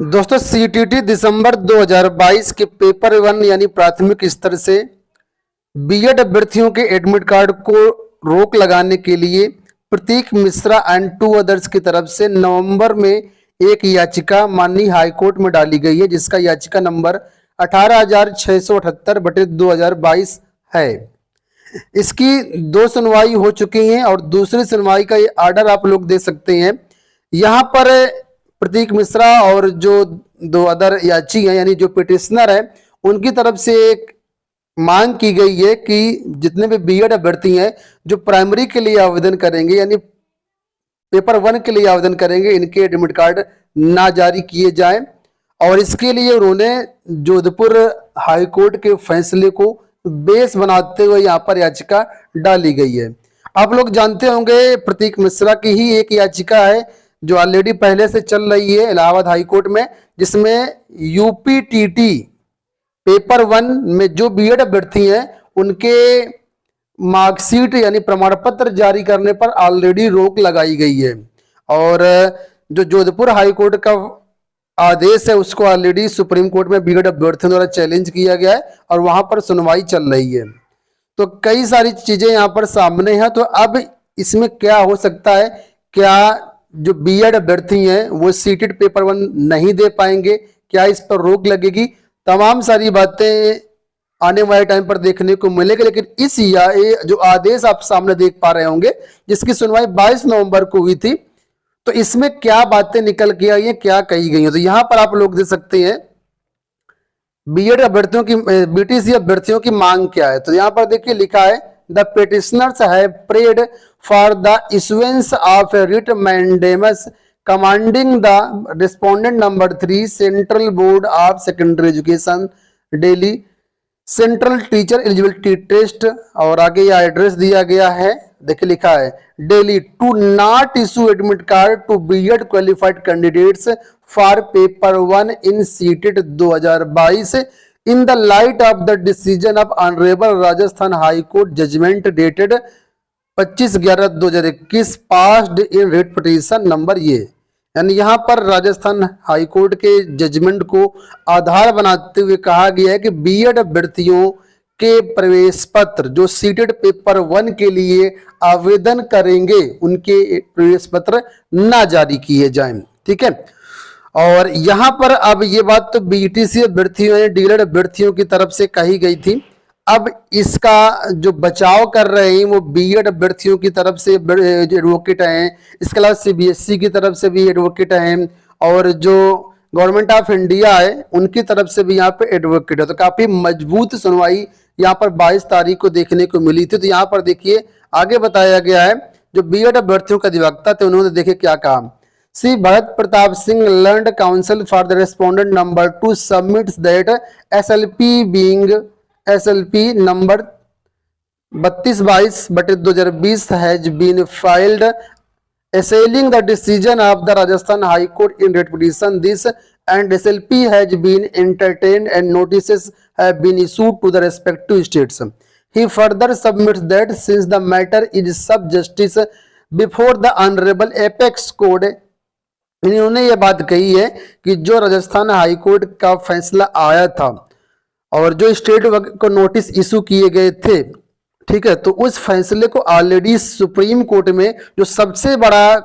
दोस्तों सीटीटी दिसंबर 2022 के पेपर 1 यानी प्राथमिक स्तर से बीएड अभ्यर्थियों के एडमिट कार्ड को रोक लगाने के लिए प्रतीक मिश्रा एंड 2 अदर्स की तरफ से नवंबर में एक याचिका माननीय हाईकोर्ट में डाली गई है, जिसका याचिका नंबर 18,678/2022 है। इसकी 2 सुनवाई हो चुकी हैं और दूसरी सुनवाई का ये आर्डर आप लोग दे सकते हैं। यहाँ पर प्रतीक मिश्रा और जो 2 अदर याची हैं यानी जो पिटिशनर है उनकी तरफ से एक मांग की गई है कि जितने भी बीएड अभ्यर्थी हैं जो प्राइमरी के लिए आवेदन करेंगे यानी पेपर 1 के लिए आवेदन करेंगे, इनके एडमिट कार्ड ना जारी किए जाएं। और इसके लिए उन्होंने जोधपुर हाईकोर्ट के फैसले को बेस बनाते हुए यहाँ पर याचिका डाली गई है। आप लोग जानते होंगे प्रतीक मिश्रा की ही एक याचिका है जो ऑलरेडी पहले से चल रही है इलाहाबाद हाईकोर्ट में, जिसमें यूपीटीटी पेपर 1 में जो बीएड अभ्यर्थी हैं उनके मार्कशीट यानी प्रमाण पत्र जारी करने पर ऑलरेडी रोक लगाई गई है। और जो जोधपुर हाईकोर्ट का आदेश है उसको ऑलरेडी सुप्रीम कोर्ट में बीएड अभ्यर्थियों द्वारा चैलेंज किया गया है और वहां पर सुनवाई चल रही है। तो कई सारी चीजें यहाँ पर सामने हैं। तो अब इसमें क्या हो सकता है, क्या जो बीएड अभ्यर्थी हैं वो सीटेड पेपर 1 नहीं दे पाएंगे, क्या इस पर रोक लगेगी, तमाम सारी बातें आने वाले टाइम पर देखने को मिलेगी। लेकिन इस जो आदेश आप सामने देख पा रहे होंगे जिसकी सुनवाई 22 नवंबर को हुई थी, तो इसमें क्या बातें निकल के आई है, क्या कही गई है, तो यहां पर आप लोग देख सकते हैं बीएड अभ्यर्थियों की बीटीसी अभ्यर्थियों की मांग क्या है। तो यहां पर देखिए लिखा है the petitioners have prayed for the issuance of a writ mandamus commanding the respondent number 3 central board of secondary education Delhi central teacher eligibility test. और आगे यह एड्रेस दिया गया है, देखिए लिखा है Delhi to not issue admit card to BEd qualified candidates for paper 1 in CTET 2022 in the light of the decision of Honorable Rajasthan High Court judgment dated 25/11/2021 passed in writ petition number ये, यानी यहाँ पर Rajasthan high court के judgement को आधार बनाते हुए कहा गया है कि बीएड अभ्यर्थियों के प्रवेश पत्र जो सीटेड पेपर 1 के लिए आवेदन करेंगे उनके प्रवेश पत्र ना जारी किए जाएं। ठीक है, और यहां पर अब ये बात तो बीटीसी अभ्यर्थियों ने डीएलएड अभ्यर्थियों की तरफ से कही गई थी। अब इसका जो बचाव कर रहे हैं वो बीएड अभ्यर्थियों की तरफ से एडवोकेट हैं, इसके अलावा सीबीएसई की तरफ से भी एडवोकेट हैं और जो गवर्नमेंट ऑफ इंडिया है उनकी तरफ से भी यहाँ पे एडवोकेट है। तो काफी मजबूत सुनवाई यहाँ पर 22 तारीख को देखने को मिली थी। तो यहाँ पर देखिए आगे बताया गया है जो बीएड अभ्यर्थियों का अधिवक्ता थे उन्होंने देखिए क्या कहा। See Bharat Pratap Singh learned counsel for the respondent number 2 submits that SLP number 32/22/2020 has been filed assailing the decision of the Rajasthan High Court in writ petition this and SLP has been entertained and notices have been issued to the respective states. He further submits that since the matter is sub judice before the Honorable Apex Court, इन्होंने ये बात कही है कि जो Rajasthan high court का फैसला आया था और जो स्टेट को नोटिस इशू किए गए थे, ठीक है, तो उस फैसले को ऑलरेडी सुप्रीम कोर्ट में जो सबसे बड़ा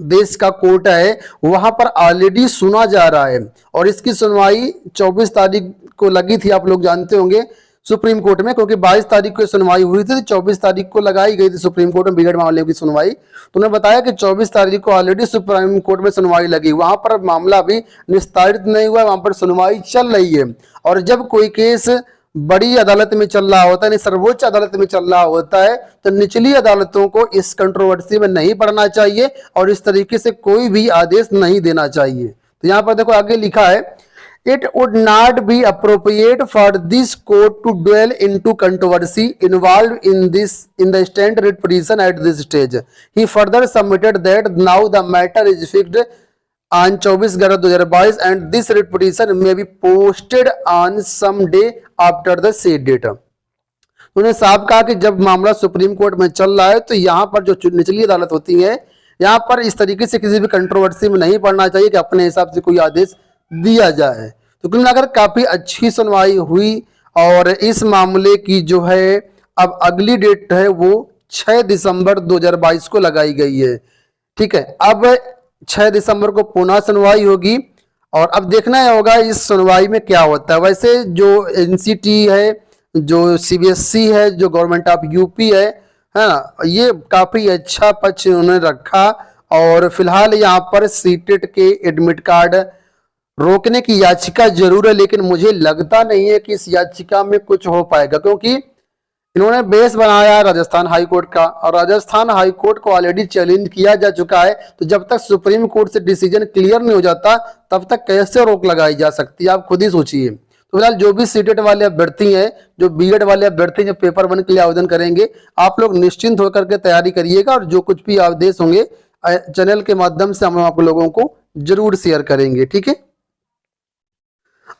देश का कोर्ट है वहां पर ऑलरेडी सुना जा रहा है। और इसकी सुनवाई 24 तारीख को लगी थी, आप लोग जानते होंगे सुप्रीम कोर्ट में, क्योंकि 22 तारीख को सुनवाई हुई थी, 24 तारीख को लगाई गई थी सुप्रीम कोर्ट में बीएड मामले की सुनवाई। तो उन्होंने बताया कि 24 तारीख को ऑलरेडी सुप्रीम कोर्ट में सुनवाई लगी, वहां पर मामला अभी निस्तारित नहीं हुआ, वहां पर सुनवाई चल रही है। और जब कोई केस बड़ी अदालत में चल रहा होता है, सर्वोच्च अदालत में चल रहा होता है, तो निचली अदालतों को इस कंट्रोवर्सी में नहीं पड़ना चाहिए और इस तरीके से कोई भी आदेश नहीं देना चाहिए। तो यहाँ पर देखो आगे लिखा है It would not be appropriate for this court to dwell into controversy involved in the stand writ petition at this stage. He further submitted that now the matter is fixed on 24/11/2022 and this writ petition may be posted on some day after the said date. उन्होंने साफ कहा कि जब मामला supreme court में चल रहा है तो यहाँ पर जो निचली अदालत होती है यहाँ पर इस तरीके से किसी भी कंट्रोवर्सी में नहीं पड़ना चाहिए कि अपने हिसाब से कोई आदेश दिया जाए। तो कुल मिलाकर काफी अच्छी सुनवाई हुई और इस मामले की जो है अब अगली डेट है वो 6 दिसंबर 2022 को लगाई गई है। ठीक है, अब 6 दिसंबर को पुनः सुनवाई होगी और अब देखना होगा इस सुनवाई में क्या होता है। वैसे जो एनसीटी है, जो सीबीएसई है, जो गवर्नमेंट ऑफ यूपी है ना, ये काफी अच्छा पक्ष उन्होंने रखा और फिलहाल यहाँ पर सीटेट के एडमिट कार्ड रोकने की याचिका जरूर है, लेकिन मुझे लगता नहीं है कि इस याचिका में कुछ हो पाएगा, क्योंकि इन्होंने बेस बनाया राजस्थान हाई कोर्ट का और राजस्थान हाई कोर्ट को ऑलरेडी चैलेंज किया जा चुका है। तो जब तक सुप्रीम कोर्ट से डिसीजन क्लियर नहीं हो जाता तब तक कैसे रोक लगाई जा सकती है, आप खुद ही सोचिए। तो फिलहाल जो भी सीटेट वाले अभ्यर्थी हैं, जो बीएड वाले अभ्यर्थी जो पेपर 1 के लिए आवेदन करेंगे, आप लोग निश्चिंत होकर के तैयारी करिएगा और जो कुछ भी आदेश होंगे चैनल के माध्यम से हम आप लोगों को जरूर शेयर करेंगे। ठीक है,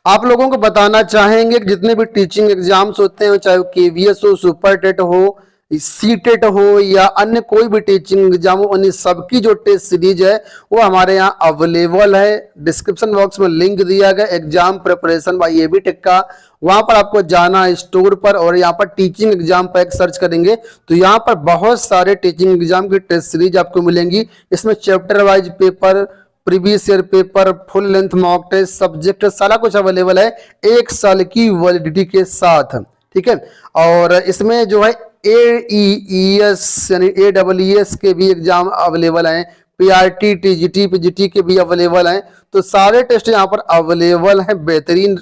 आप लोगों को बताना चाहेंगे कि जितने भी टीचिंग एग्जाम्स होते हैं, चाहे केवीएस हो, सुपर टेट हो, सीटेट हो या अन्य कोई भी टीचिंग एग्जाम हो, उन सबकी जो टेस्ट सीरीज है वो हमारे यहाँ अवेलेबल है। डिस्क्रिप्शन बॉक्स में लिंक दिया गया exam preparation by AB Tech का, वहां पर आपको जाना है स्टोर पर और यहाँ पर टीचिंग एग्जाम पैक सर्च करेंगे तो यहाँ पर बहुत सारे टीचिंग एग्जाम की टेस्ट सीरीज आपको मिलेंगी। इसमें chapter wise paper, previous year paper, full length mock test, subject, सारा कुछ अवेलेबल है 1 साल की वैलिडिटी के साथ। ठीक है, और इसमें जो है AEES यानी AEES के भी एग्जाम अवेलेबल हैं, PRT, TGT, PGT के भी अवेलेबल हैं। तो सारे टेस्ट यहाँ पर अवेलेबल हैं, बेहतरीन।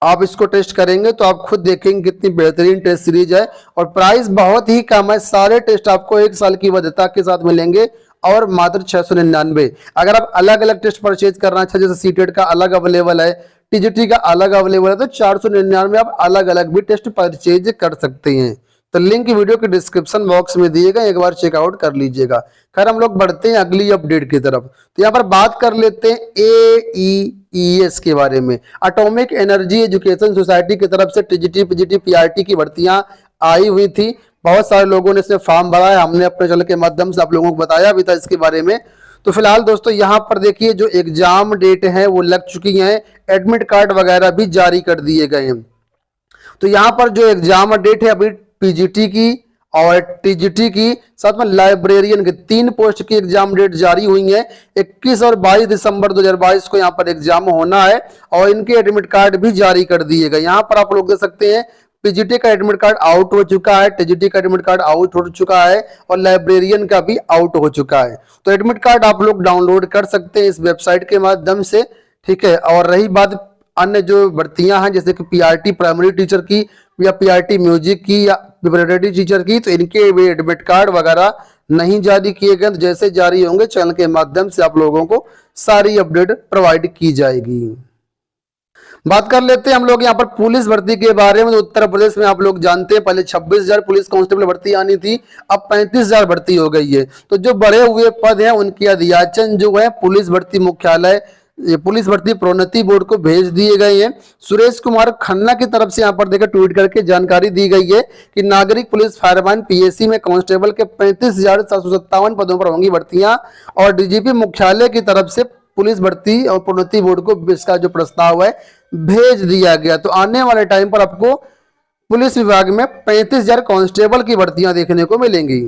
आप इसको टेस्ट करेंगे तो आप खुद देखेंगे कितनी बेहतरीन टेस्ट सीरीज है और प्राइस बहुत ही कम है। सारे टेस्ट आपको 1 साल की वैधता के साथ मिलेंगे और मात्र 699। अगर आप अलग अलग टेस्ट परचेज करना चाहते, जैसे सीटेट का अलग अवेलेबल है, टीजीटी का अलग अवेलेबल है, तो 499 आप अलग अलग भी टेस्ट परचेज कर सकते हैं। तो लिंक वीडियो के डिस्क्रिप्शन बॉक्स में दिएगा, एक बार चेकआउट कर लीजिएगा। खैर हम लोग बढ़ते हैं अगली अपडेट की तरफ। तो यहाँ पर बात कर लेते हैं AEES के बारे में। एटॉमिक एनर्जी एजुकेशन सोसाइटी की तरफ से टीजीटी, पीजीटी, पीआरटी की भर्तियां आई हुई थी। बहुत सारे लोगों ने इसमें फॉर्म भरा है, हमने अपने चैनल के माध्यम से आप लोगों को बताया भी था इसके बारे में। तो फिलहाल दोस्तों यहाँ पर देखिए जो एग्जाम डेट है वो लग चुकी है, एडमिट कार्ड वगैरह भी जारी कर दिए गए हैं। तो यहाँ पर जो एग्जाम डेट है अभी पीजीटी की और टीजीटी की, साथ में लाइब्रेरियन की 3 पोस्ट की एग्जाम डेट जारी हुई है। 21 और 22 दिसंबर 2022 को यहाँ पर एग्जाम होना है और इनके एडमिट कार्ड भी जारी कर दिए गए। यहाँ पर आप लोग देख सकते हैं पीजीटी का एडमिट कार्ड आउट हो चुका है, टीजीटी का एडमिट कार्ड आउट हो चुका है और लाइब्रेरियन का भी आउट हो चुका है। तो एडमिट कार्ड आप लोग डाउनलोड कर सकते हैं इस वेबसाइट के माध्यम से। ठीक है, और रही बात अन्य जो भर्तियां हैं जैसे कि पीआरटी प्राइमरी टीचर की या पीआरटी म्यूजिक की या प्रिपरेटरी टीचर की, तो इनके भी एडमिट कार्ड वगैरह नहीं जारी किए गए। जैसे जारी होंगे चैनल के माध्यम से आप लोगों को सारी अपडेट प्रोवाइड की जाएगी। बात कर लेते हैं हम लोग यहाँ पर पुलिस भर्ती के बारे में। उत्तर प्रदेश में आप लोग जानते हैं पहले 26,000 पुलिस कांस्टेबल भर्ती आनी थी, अब 35,000 भर्ती हो गई है। तो जो बड़े हुए पद हैं उनकी अधियाचन जो है पुलिस भर्ती मुख्यालय, पुलिस भर्ती प्रोन्नति बोर्ड को भेज दिए गए हैं। सुरेश कुमार खन्ना की तरफ से यहाँ पर देखकर ट्वीट करके जानकारी दी गई है कि नागरिक पुलिस फायरमैन पीएससी में कांस्टेबल के 35,757 पदों पर होंगी भर्तियां और डीजीपी मुख्यालय की तरफ से पुलिस भर्ती और प्रोन्नति बोर्ड को इसका जो प्रस्ताव है भेज दिया गया। तो आने वाले टाइम पर आपको पुलिस विभाग में 35,000 कांस्टेबल की भर्तियां देखने को मिलेंगी।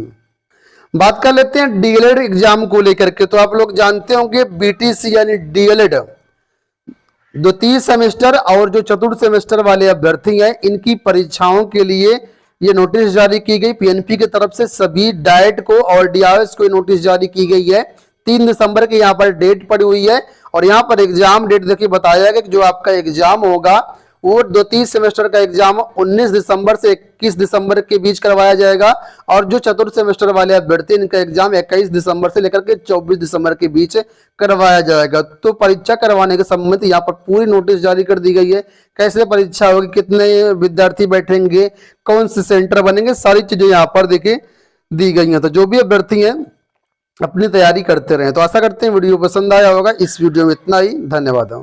बात कर लेते हैं डीएलएड एग्जाम को लेकर के। तो आप लोग जानते होंगे बीटीसी यानी डीएलएड द्वितीय सेमेस्टर और जो चतुर्थ सेमेस्टर वाले अभ्यर्थी हैं इनकी परीक्षाओं के लिए ये नोटिस जारी की गई पीएनपी की तरफ से। सभी डाइट को और डीआरएस को नोटिस जारी की गई है। 3 दिसंबर की यहाँ पर डेट पड़ी हुई है और यहाँ पर एग्जाम डेट देखिए बताया गया कि जो आपका एग्जाम होगा वो द्वितीय सेमेस्टर का एग्जाम 19 दिसंबर से 21 दिसंबर के बीच करवाया जाएगा और जो चतुर्थ सेमेस्टर वाले अभ्यर्थी इनका एग्जाम 21 दिसंबर से लेकर के 24 दिसंबर के बीच करवाया जाएगा। तो परीक्षा करवाने के संबंध यहाँ पर पूरी नोटिस जारी कर दी गई है। कैसे परीक्षा होगी, कितने विद्यार्थी बैठेंगे, कौन से सेंटर बनेंगे, सारी चीजें यहाँ पर देखिए दी गई हैं। तो जो भी अभ्यर्थी हैं अपनी तैयारी करते रहे। तो आशा करते हैं वीडियो पसंद आया होगा। इस वीडियो में इतना ही, धन्यवाद।